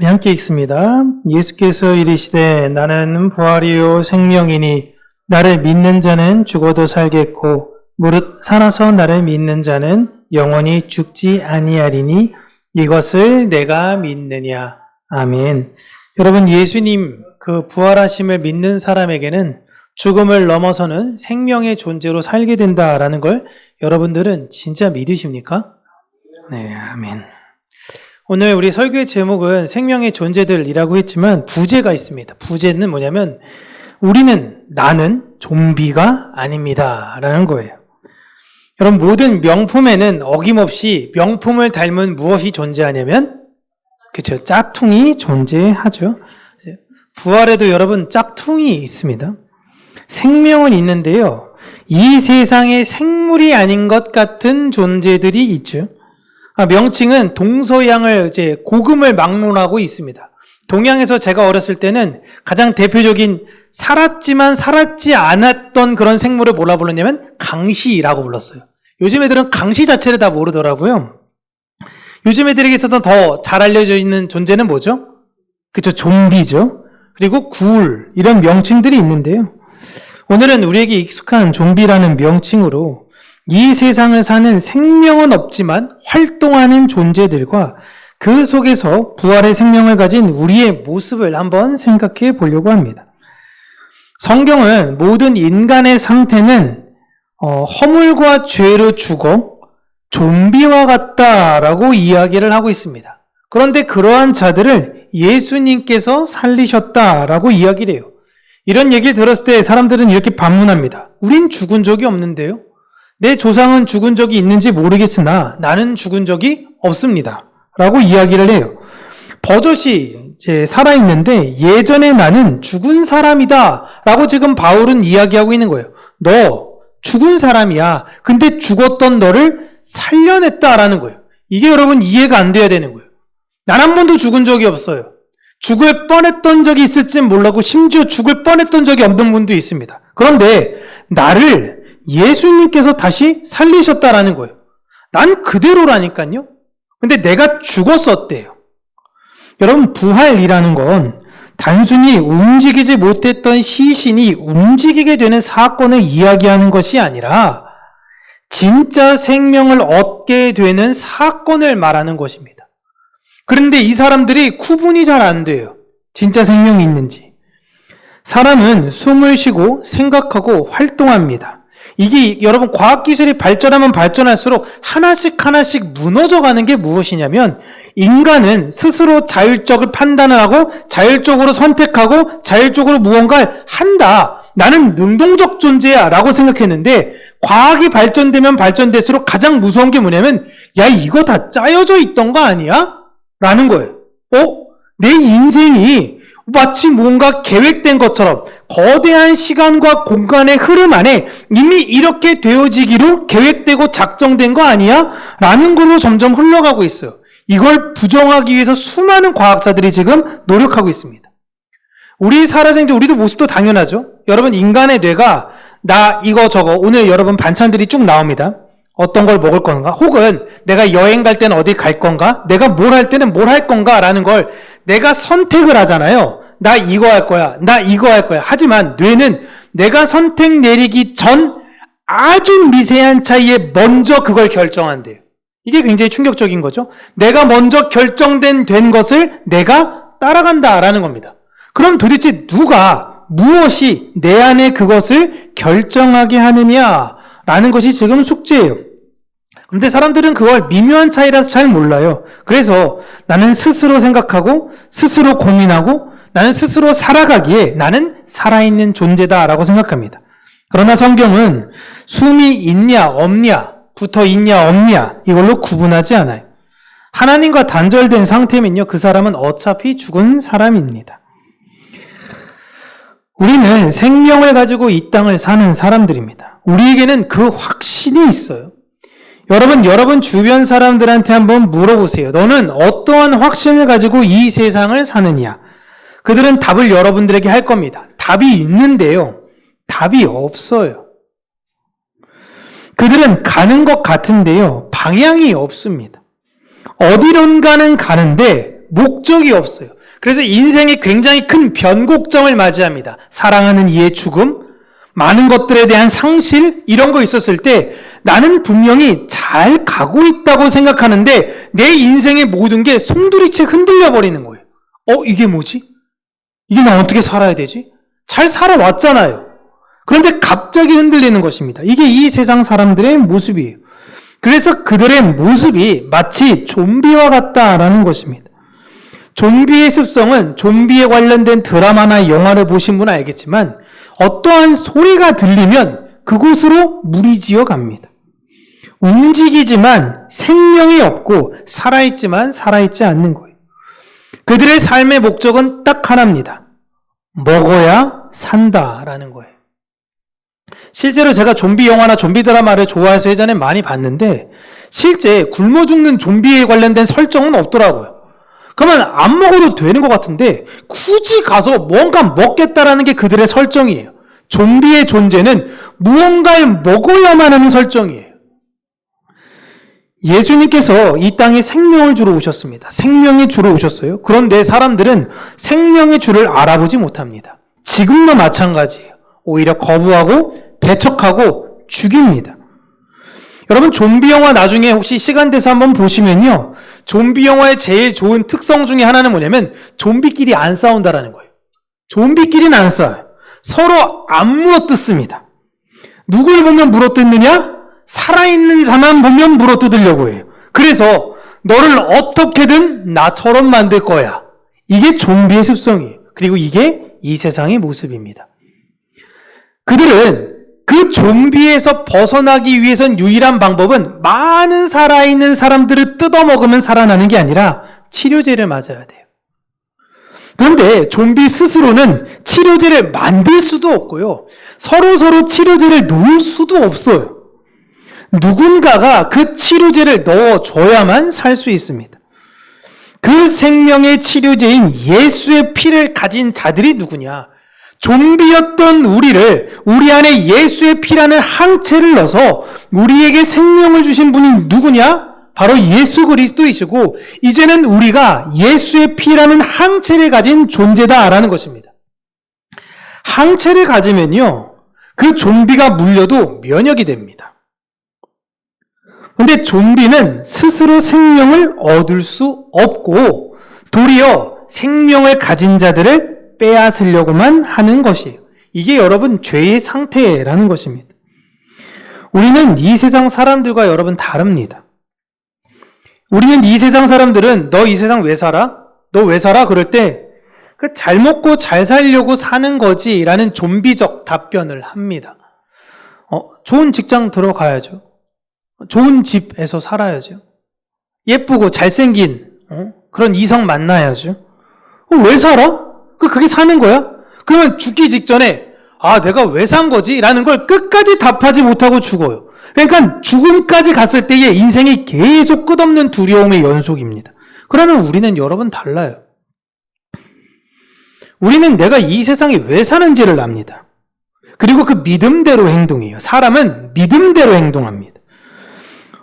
우리 함께 읽습니다. 예수께서 이르시되 나는 부활이요 생명이니 나를 믿는 자는 죽어도 살겠고 무릇 살아서 나를 믿는 자는 영원히 죽지 아니하리니 이것을 내가 믿느냐. 아멘. 여러분, 예수님 그 부활하심을 믿는 사람에게는 죽음을 넘어서는 생명의 존재로 살게 된다라는 걸 여러분들은 진짜 믿으십니까? 네, 아멘. 오늘 우리 설교의 제목은 생명의 존재들이라고 했지만 부제가 있습니다. 부제는 뭐냐면 나는 좀비가 아닙니다 라는 거예요. 여러분, 모든 명품에는 어김없이 명품을 닮은 무엇이 존재하냐면 그렇죠, 짝퉁이 존재하죠. 부활에도 여러분 짝퉁이 있습니다. 생명은 있는데요, 이 세상에 생물이 아닌 것 같은 존재들이 있죠. 명칭은 동서양을 고금을 막론하고 있습니다. 동양에서 제가 어렸을 때는 가장 대표적인 살았지만 살았지 않았던 그런 생물을 뭐라 불렀냐면 강시라고 불렀어요. 요즘 애들은 강시 자체를 다 모르더라고요. 요즘 애들에게서도 더 잘 알려져 있는 존재는 뭐죠? 그쵸, 좀비죠. 그리고 굴, 이런 명칭들이 있는데요. 오늘은 우리에게 익숙한 좀비라는 명칭으로 이 세상을 사는 생명은 없지만 활동하는 존재들과 그 속에서 부활의 생명을 가진 우리의 모습을 한번 생각해 보려고 합니다. 성경은 모든 인간의 상태는 허물과 죄로 죽어 좀비와 같다라고 이야기를 하고 있습니다. 그런데 그러한 자들을 예수님께서 살리셨다라고 이야기를 해요. 이런 얘기를 들었을 때 사람들은 이렇게 반문합니다. 우린 죽은 적이 없는데요. 내 조상은 죽은 적이 있는지 모르겠으나 나는 죽은 적이 없습니다 라고 이야기를 해요. 버젓이 살아있는데 예전에 나는 죽은 사람이다 라고 지금 바울은 이야기하고 있는 거예요. 너 죽은 사람이야. 근데 죽었던 너를 살려냈다라는 거예요. 이게 여러분 이해가 안 돼야 되는 거예요. 난 한 번도 죽은 적이 없어요. 죽을 뻔했던 적이 있을진 몰라고 심지어 죽을 뻔했던 적이 없는 분도 있습니다. 그런데 나를 예수님께서 다시 살리셨다라는 거예요. 난 그대로라니까요. 근데 내가 죽었었대요. 여러분, 부활이라는 건 단순히 움직이지 못했던 시신이 움직이게 되는 사건을 이야기하는 것이 아니라 진짜 생명을 얻게 되는 사건을 말하는 것입니다. 그런데 이 사람들이 구분이 잘 안 돼요. 진짜 생명이 있는지. 사람은 숨을 쉬고 생각하고 활동합니다. 이게 여러분 과학기술이 발전하면 발전할수록 하나씩 무너져가는 게 무엇이냐면 인간은 스스로 자율적으로 판단을 하고 자율적으로 선택하고 자율적으로 무언가를 한다. 나는 능동적 존재야 라고 생각했는데 과학이 발전되면 발전될수록 가장 무서운 게 뭐냐면 야, 이거 다 짜여져 있던 거 아니야? 라는 거예요. 내 인생이 마치 뭔가 계획된 것처럼 거대한 시간과 공간의 흐름 안에 이미 이렇게 되어지기로 계획되고 작정된 거 아니야? 라는 걸로 점점 흘러가고 있어요. 이걸 부정하기 위해서 수많은 과학자들이 지금 노력하고 있습니다. 우리 살아생전 우리도 모습도 당연하죠. 여러분, 인간의 뇌가 나 이거 저거 오늘 여러분 반찬들이 쭉 나옵니다. 어떤 걸 먹을 건가? 혹은 내가 여행 갈 때는 어디 갈 건가? 내가 뭘 할 때는 뭘 할 건가? 라는 걸 내가 선택을 하잖아요. 나 이거 할 거야. 나 이거 할 거야. 하지만 뇌는 내가 선택 내리기 전 아주 미세한 차이에 먼저 그걸 결정한대요. 이게 굉장히 충격적인 거죠. 내가 먼저 된 것을 내가 따라간다라는 겁니다. 그럼 도대체 무엇이 내 안에 그것을 결정하게 하느냐라는 것이 지금 숙제예요. 그런데 사람들은 그걸 미묘한 차이라서 잘 몰라요. 그래서 나는 스스로 생각하고 스스로 고민하고 나는 스스로 살아가기에 나는 살아있는 존재다라고 생각합니다. 그러나 성경은 숨이 있냐 없냐, 붙어 있냐 없냐 이걸로 구분하지 않아요. 하나님과 단절된 상태면요, 그 사람은 어차피 죽은 사람입니다. 우리는 생명을 가지고 이 땅을 사는 사람들입니다. 우리에게는 그 확신이 있어요. 여러분 주변 사람들한테 한번 물어보세요. 너는 어떠한 확신을 가지고 이 세상을 사느냐? 그들은 답을 여러분들에게 할 겁니다. 답이 있는데요, 답이 없어요. 그들은 가는 것 같은데요, 방향이 없습니다. 어디론가는 가는데 목적이 없어요. 그래서 인생에 굉장히 큰 변곡점을 맞이합니다. 사랑하는 이의 죽음, 많은 것들에 대한 상실, 이런 거 있었을 때 나는 분명히 잘 가고 있다고 생각하는데 내 인생의 모든 게 송두리째 흔들려 버리는 거예요. 이게 뭐지? 이게 나 어떻게 살아야 되지? 잘 살아왔잖아요. 그런데 갑자기 흔들리는 것입니다. 이게 이 세상 사람들의 모습이에요. 그래서 그들의 모습이 마치 좀비와 같다라는 것입니다. 좀비의 습성은 좀비에 관련된 드라마나 영화를 보신 분은 알겠지만 어떠한 소리가 들리면 그곳으로 무리지어 갑니다. 움직이지만 생명이 없고 살아있지만 살아있지 않는 거예요. 그들의 삶의 목적은 딱 하나입니다. 먹어야 산다라는 거예요. 실제로 제가 좀비 영화나 좀비 드라마를 좋아해서 예전에 많이 봤는데 실제 굶어 죽는 좀비에 관련된 설정은 없더라고요. 그러면 안 먹어도 되는 것 같은데 굳이 가서 뭔가 먹겠다라는 게 그들의 설정이에요. 좀비의 존재는 무언가를 먹어야만 하는 설정이에요. 예수님께서 이 땅에 생명을 주러 오셨습니다. 생명의 주로 오셨어요. 그런데 사람들은 생명의 주를 알아보지 못합니다. 지금도 마찬가지예요. 오히려 거부하고 배척하고 죽입니다. 여러분 좀비 영화 나중에 혹시 시간 돼서 한번 보시면요. 좀비 영화의 제일 좋은 특성 중에 하나는 뭐냐면 좀비끼리 안 싸운다라는 거예요. 좀비끼리는 안 싸워요. 서로 안 물어뜯습니다. 누굴 보면 물어뜯느냐? 살아있는 자만 보면 물어뜯으려고 해요. 그래서 너를 어떻게든 나처럼 만들 거야. 이게 좀비의 습성이에요. 그리고 이게 이 세상의 모습입니다. 그들은 그 좀비에서 벗어나기 위해선 유일한 방법은 많은 살아있는 사람들을 뜯어먹으면 살아나는 게 아니라 치료제를 맞아야 돼요. 그런데 좀비 스스로는 치료제를 만들 수도 없고요. 서로 치료제를 놓을 수도 없어요. 누군가가 그 치료제를 넣어줘야만 살 수 있습니다. 그 생명의 치료제인 예수의 피를 가진 자들이 누구냐? 좀비였던 우리를 우리 안에 예수의 피라는 항체를 넣어서 우리에게 생명을 주신 분이 누구냐? 바로 예수 그리스도이시고 이제는 우리가 예수의 피라는 항체를 가진 존재다라는 것입니다. 항체를 가지면요. 그 좀비가 물려도 면역이 됩니다. 근데 좀비는 스스로 생명을 얻을 수 없고 도리어 생명을 가진 자들을 빼앗으려고만 하는 것이에요. 이게 여러분 죄의 상태라는 것입니다. 우리는 이 세상 사람들과 여러분 다릅니다. 우리는 이 세상 사람들은 너 이 세상 왜 살아? 너 왜 살아? 그럴 때 그 잘 먹고 잘 살려고 사는 거지 라는 좀비적 답변을 합니다. 좋은 직장 들어가야죠. 좋은 집에서 살아야죠. 예쁘고 잘생긴 그런 이성 만나야죠. 왜 살아? 그게 사는 거야? 그러면 죽기 직전에 내가 왜 산 거지? 라는 걸 끝까지 답하지 못하고 죽어요. 그러니까 죽음까지 갔을 때의 인생이 계속 끝없는 두려움의 연속입니다. 그러면 우리는 여러분 달라요. 우리는 내가 이 세상에 왜 사는지를 압니다. 그리고 그 믿음대로 행동해요. 사람은 믿음대로 행동합니다.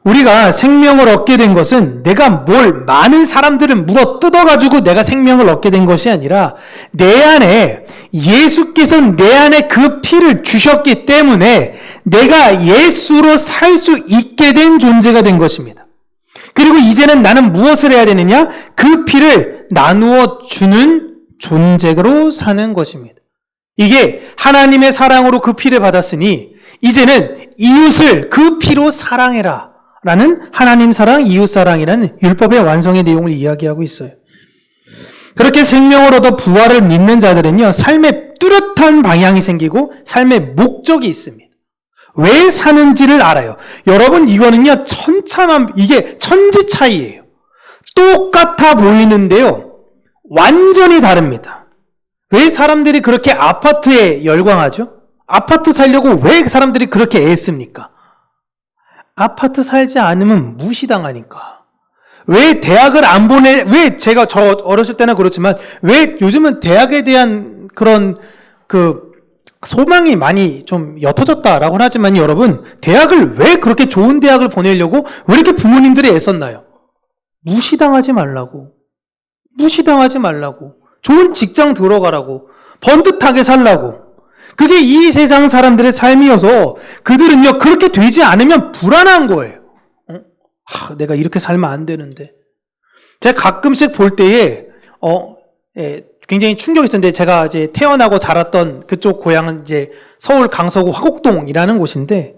우리가 생명을 얻게 된 것은 내가 많은 사람들을 물어 뜯어가지고 내가 생명을 얻게 된 것이 아니라 내 안에 예수께서 내 안에 그 피를 주셨기 때문에 내가 예수로 살 수 있게 된 존재가 된 것입니다. 그리고 이제는 나는 무엇을 해야 되느냐? 그 피를 나누어 주는 존재로 사는 것입니다. 이게 하나님의 사랑으로 그 피를 받았으니 이제는 이웃을 그 피로 사랑해라 라는 하나님 사랑, 이웃 사랑이라는 율법의 완성의 내용을 이야기하고 있어요. 그렇게 생명을 얻어 부활을 믿는 자들은요, 삶에 뚜렷한 방향이 생기고 삶의 목적이 있습니다. 왜 사는지를 알아요. 여러분, 이거는요, 이게 천지 차이예요. 똑같아 보이는데요, 완전히 다릅니다. 왜 사람들이 그렇게 아파트에 열광하죠? 아파트 살려고 왜 사람들이 그렇게 애씁니까? 아파트 살지 않으면 무시당하니까. 왜 대학을 안 왜 저 어렸을 때나 그렇지만, 왜 요즘은 대학에 대한 그런, 소망이 많이 좀 옅어졌다라고는 하지만 여러분, 대학을 왜 그렇게 좋은 대학을 보내려고 왜 이렇게 부모님들이 애썼나요? 무시당하지 말라고. 무시당하지 말라고, 좋은 직장 들어가라고, 번듯하게 살라고. 그게 이 세상 사람들의 삶이어서 그들은요, 그렇게 되지 않으면 불안한 거예요. 내가 이렇게 살면 안 되는데. 제가 가끔씩 볼 때에, 굉장히 충격이 있었는데, 제가 이제 태어나고 자랐던 그쪽 고향은 이제 서울 강서구 화곡동이라는 곳인데,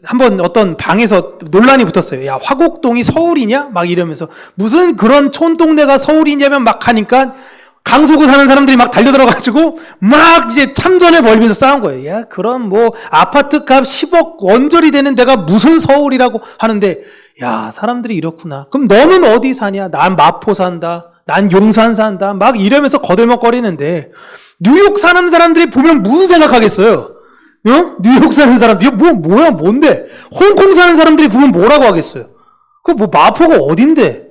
한번 어떤 방에서 논란이 붙었어요. 야, 화곡동이 서울이냐? 막 이러면서. 무슨 그런 촌동네가 서울이냐면 막 하니까, 강서구 사는 사람들이 막 달려들어가지고 막 이제 참전을 벌이면서 싸운 거예요. 야, 그럼 뭐 아파트 값 10억 원절이 되는 데가 무슨 서울이라고 하는데, 야, 사람들이 이렇구나. 그럼 너는 어디 사냐? 난 마포 산다. 난 용산 산다. 막 이러면서 거들먹거리는데, 뉴욕 사는 사람들이 보면 무슨 생각하겠어요? 뉴욕 사는 사람들이 뭐야, 뭔데? 홍콩 사는 사람들이 보면 뭐라고 하겠어요? 마포가 어딘데?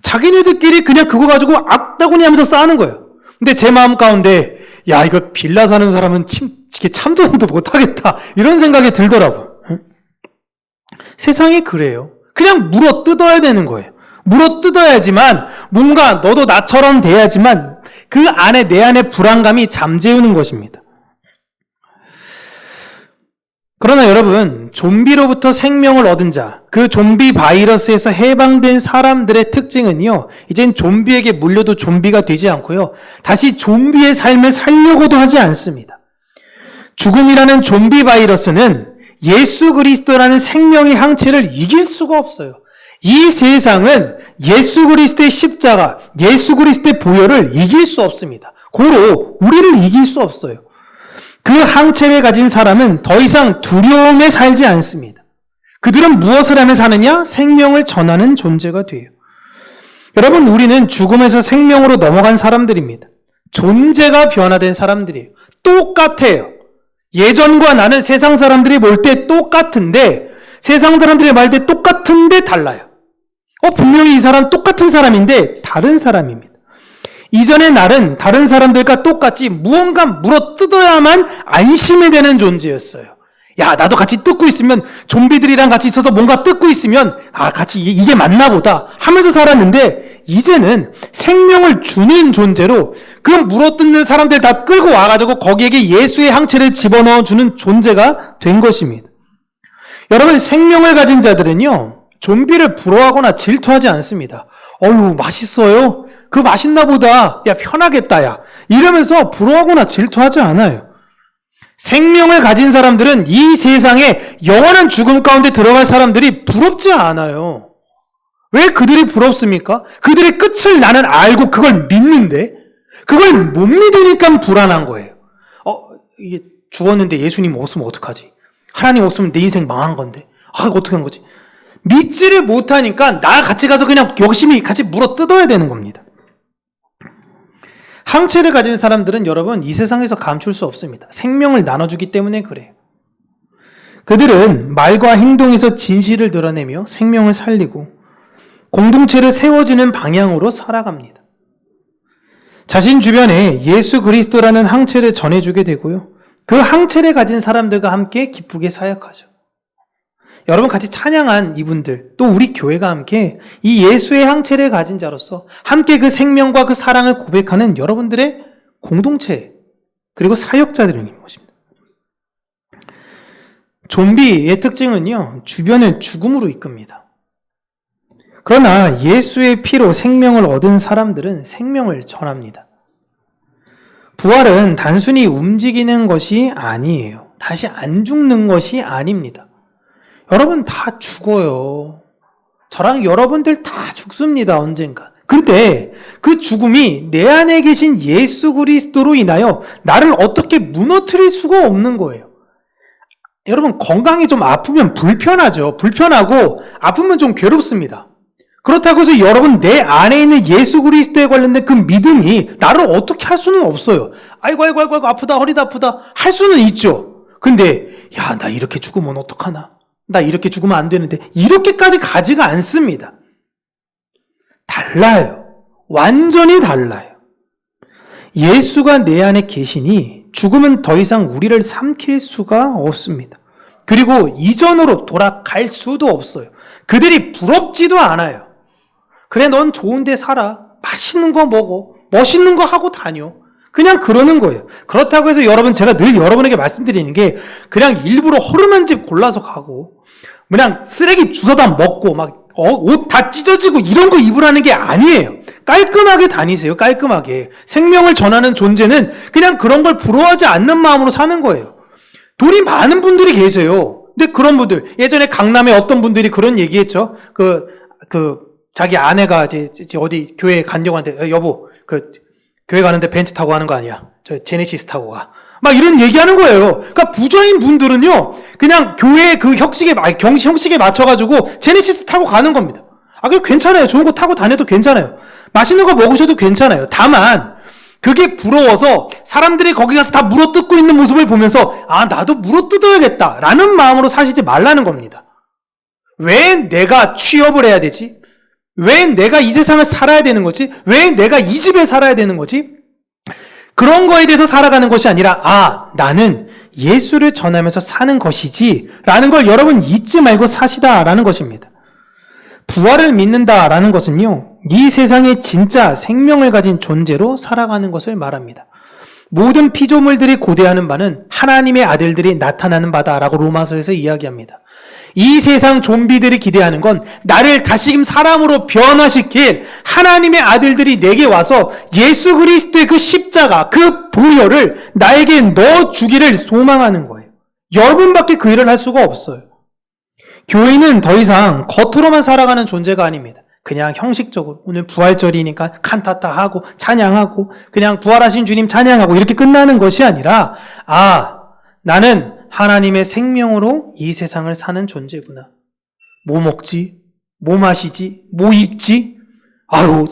자기네들끼리 그냥 그거 가지고 악다구니 하면서 싸우는 거예요. 근데 제 마음 가운데, 야, 이거 빌라 사는 사람은 참전도 못하겠다. 이런 생각이 들더라고요. 세상이 그래요. 그냥 물어 뜯어야 되는 거예요. 물어 뜯어야지만, 뭔가 너도 나처럼 돼야지만, 그 안에, 내 안에 불안감이 잠재우는 것입니다. 그러나 여러분, 좀비로부터 생명을 얻은 자, 그 좀비 바이러스에서 해방된 사람들의 특징은요, 이젠 좀비에게 물려도 좀비가 되지 않고요, 다시 좀비의 삶을 살려고도 하지 않습니다. 죽음이라는 좀비 바이러스는 예수 그리스도라는 생명의 항체를 이길 수가 없어요. 이 세상은 예수 그리스도의 십자가, 예수 그리스도의 보혈을 이길 수 없습니다. 고로 우리를 이길 수 없어요. 그 항체를 가진 사람은 더 이상 두려움에 살지 않습니다. 그들은 무엇을 하며 사느냐? 생명을 전하는 존재가 돼요. 여러분, 우리는 죽음에서 생명으로 넘어간 사람들입니다. 존재가 변화된 사람들이에요. 똑같아요. 예전과 나는 세상 사람들이 볼 때 똑같은데, 세상 사람들이 말 때 똑같은데 달라요. 분명히 이 사람 똑같은 사람인데 다른 사람입니다. 이전의 날은 다른 사람들과 똑같이 무언가 물어 뜯어야만 안심이 되는 존재였어요. 야, 나도 같이 뜯고 있으면, 좀비들이랑 같이 있어서 뭔가 뜯고 있으면, 같이 이게 맞나 보다 하면서 살았는데, 이제는 생명을 주는 존재로 그 물어 뜯는 사람들 다 끌고 와가지고 거기에게 예수의 항체를 집어넣어 주는 존재가 된 것입니다. 여러분, 생명을 가진 자들은요, 좀비를 부러워하거나 질투하지 않습니다. 어휴, 맛있어요? 그거 맛있나 보다. 야, 편하겠다, 야. 이러면서 부러워하거나 질투하지 않아요. 생명을 가진 사람들은 이 세상에 영원한 죽음 가운데 들어갈 사람들이 부럽지 않아요. 왜 그들이 부럽습니까? 그들의 끝을 나는 알고 그걸 믿는데, 그걸 못 믿으니까 불안한 거예요. 이게 죽었는데 예수님 없으면 어떡하지? 하나님 없으면 내 인생 망한 건데. 이거 어떻게 한 거지? 믿지를 못하니까 나 같이 가서 그냥 열심히 같이 물어 뜯어야 되는 겁니다. 항체를 가진 사람들은 여러분, 이 세상에서 감출 수 없습니다. 생명을 나눠주기 때문에 그래요. 그들은 말과 행동에서 진실을 드러내며 생명을 살리고 공동체를 세워주는 방향으로 살아갑니다. 자신 주변에 예수 그리스도라는 항체를 전해주게 되고요, 그 항체를 가진 사람들과 함께 기쁘게 사역하죠. 여러분, 같이 찬양한 이분들, 또 우리 교회가 함께 이 예수의 항체를 가진 자로서 함께 그 생명과 그 사랑을 고백하는 여러분들의 공동체, 그리고 사역자들인 것입니다. 좀비의 특징은요, 주변을 죽음으로 이끕니다. 그러나 예수의 피로 생명을 얻은 사람들은 생명을 전합니다. 부활은 단순히 움직이는 것이 아니에요. 다시 안 죽는 것이 아닙니다. 여러분 다 죽어요. 저랑 여러분들 다 죽습니다, 언젠가. 근데 그 죽음이 내 안에 계신 예수 그리스도로 인하여 나를 어떻게 무너뜨릴 수가 없는 거예요. 여러분, 건강이 좀 아프면 불편하죠. 불편하고 아프면 좀 괴롭습니다. 그렇다고 해서 여러분 내 안에 있는 예수 그리스도에 관련된 그 믿음이 나를 어떻게 할 수는 없어요. 아이고 아프다, 허리도 아프다 할 수는 있죠. 근데 야, 나 이렇게 죽으면 어떡하나, 나 이렇게 죽으면 안 되는데, 이렇게까지 가지가 않습니다. 달라요. 완전히 달라요. 예수가 내 안에 계시니 죽음은 더 이상 우리를 삼킬 수가 없습니다. 그리고 이전으로 돌아갈 수도 없어요. 그들이 부럽지도 않아요. 그래, 넌 좋은 데 살아. 맛있는 거 먹어. 멋있는 거 하고 다녀. 그냥 그러는 거예요. 그렇다고 해서 여러분, 제가 늘 여러분에게 말씀드리는 게 그냥 일부러 허름한 집 골라서 가고 그냥 쓰레기 주워다 먹고 막 옷 다 찢어지고 이런 거 입으라는 게 아니에요. 깔끔하게 다니세요. 깔끔하게. 생명을 전하는 존재는 그냥 그런 걸 부러워하지 않는 마음으로 사는 거예요. 돈이 많은 분들이 계세요. 근데 그런 분들, 예전에 강남에 어떤 분들이 그런 얘기했죠. 자기 아내가 이제 어디 교회 간다고 하는데, 여보, 교회 가는데 벤츠 타고 가는 거 아니야. 저 제네시스 타고 가. 막 이런 얘기하는 거예요. 그러니까 부자인 분들은요, 그냥 교회 그 형식에 맞춰가지고 제네시스 타고 가는 겁니다. 그게 괜찮아요. 좋은 거 타고 다녀도 괜찮아요. 맛있는 거 먹으셔도 괜찮아요. 다만, 그게 부러워서 사람들이 거기 가서 다 물어뜯고 있는 모습을 보면서, 나도 물어뜯어야겠다. 라는 마음으로 사시지 말라는 겁니다. 왜 내가 취업을 해야 되지? 왜 내가 이 세상을 살아야 되는 거지? 왜 내가 이 집에 살아야 되는 거지? 그런 거에 대해서 살아가는 것이 아니라 나는 예수를 전하면서 사는 것이지 라는 걸 여러분 잊지 말고 사시다라는 것입니다. 부활을 믿는다라는 것은요, 이 세상에 진짜 생명을 가진 존재로 살아가는 것을 말합니다. 모든 피조물들이 고대하는 바는 하나님의 아들들이 나타나는 바다라고 로마서에서 이야기합니다. 이 세상 좀비들이 기대하는 건 나를 다시금 사람으로 변화시킬 하나님의 아들들이 내게 와서 예수 그리스도의 그 십자가, 그 보혈을 나에게 넣어주기를 소망하는 거예요. 여러분밖에 그 일을 할 수가 없어요. 교인은 더 이상 겉으로만 살아가는 존재가 아닙니다. 그냥 형식적으로 오늘 부활절이니까 칸타타하고 찬양하고 그냥 부활하신 주님 찬양하고 이렇게 끝나는 것이 아니라 나는 하나님의 생명으로 이 세상을 사는 존재구나. 뭐 먹지? 뭐 마시지? 뭐 입지?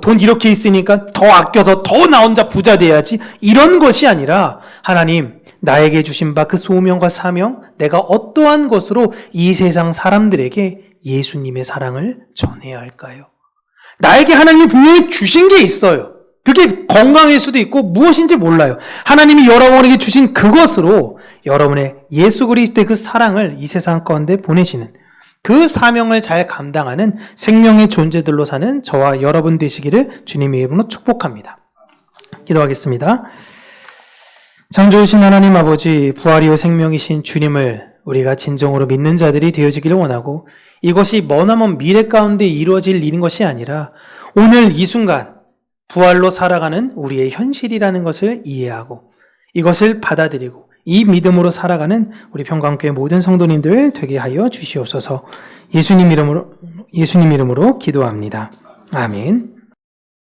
돈 이렇게 있으니까 더 아껴서 더 나 혼자 부자 돼야지. 이런 것이 아니라 하나님, 나에게 주신 바 그 소명과 사명, 내가 어떠한 것으로 이 세상 사람들에게 예수님의 사랑을 전해야 할까요? 나에게 하나님이 분명히 주신 게 있어요. 그게 건강일 수도 있고 무엇인지 몰라요. 하나님이 여러분에게 주신 그것으로 여러분의 예수 그리스도의 그 사랑을 이 세상 가운데 보내시는 그 사명을 잘 감당하는 생명의 존재들로 사는 저와 여러분 되시기를 주님의 이름으로 축복합니다. 기도하겠습니다. 창조주신 하나님 아버지, 부활이요 생명이신 주님을 우리가 진정으로 믿는 자들이 되어지기를 원하고, 이것이 머나먼 미래 가운데 이루어질 일인 것이 아니라 오늘 이 순간 부활로 살아가는 우리의 현실이라는 것을 이해하고 이것을 받아들이고 이 믿음으로 살아가는 우리 평강교회 모든 성도님들 되게 하여 주시옵소서. 예수님 이름으로 기도합니다. 아멘.